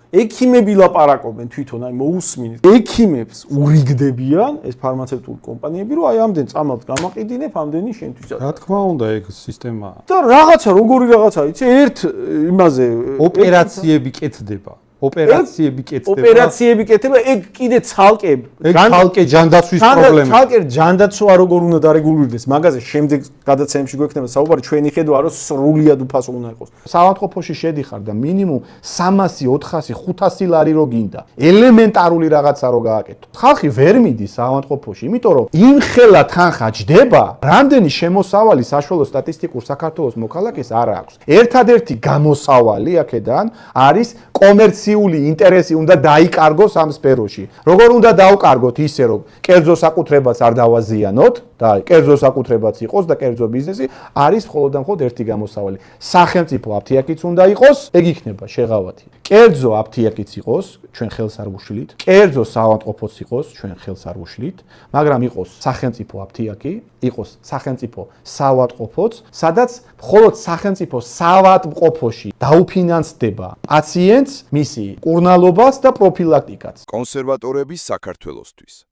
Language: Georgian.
ექიმები ლაპარაკობენ თვითონ, აი მოусმინეთ. ექიმებს ურიგდებიან ეს ფარმაცევტული კომპანიები, რომ აი ამდენ წამალს გამაყიდინებ, ამდენი შენთვის. რა თქმა უნდა, ეგ სისტემაა. და რაღაცა, როგორი რაღაცა, იცი, ერთ იმაზე ოპერაციები კეთდება. ოპერაციები კეთდება, ეგ კიდე ცალკე ცალკე ჯანდაცვის პრობლემა. ცალკე ჯანდაცვა როგორ უნდა დარეგულირდეს, მაგაზე შემდეგ გადაცემებში გვექნება საუბარი, ჩვენი ხედვა რომ სრულიად უფასო უნდა იყოს. საავადმყოფოში შედიხარ და მინიმუმ 300, 400, 500 ლარი რო გინდა. ელემენტარული რაღაცა რო გააკეთო. ხალხი ვერ მიდის საავადმყოფოში, იმიტომ რომ იმხელა თანხა ჯდება, რამდენი შემოსავალი საშუალო სტატისტიკურ საქართველოს მოქალაქეს არ აქვს. ერთადერთი გამოსავალი აქედან არის კომერციული ინტერესი უნდა დაიკარგოს ამ სფეროში. როგორ უნდა დაუკარგოთ ისე რომ კერძო საკუთრებაც არ დავაზიანოთ და კერძო საკუთრებაც იყოს და კერძო ბიზნესი არის მხოლოდ და მხოლოდ ერთი გამოსავალი. სახელმწიფო აფთიაქიც უნდა იყოს, ეგ იქნება შეღავათი. კერძო აფთიაქიც იყოს, ჩვენ ხელს არ ვუშლით, კერძო საავადმყოფოც იყოს, ჩვენ ხელს არ ვუშლით, მაგრამ იყოს სახელმწიფო აფთიაქი, იყოს სახელმწიფო საავადმყოფოც, სადაც მხოლოდ სახელმწიფო საავადმყოფოში დაუფინანსდება პაციენტს მისი კურნალობას და პროფილაქტიკაც. კონსერვატორების საქართველოსთვის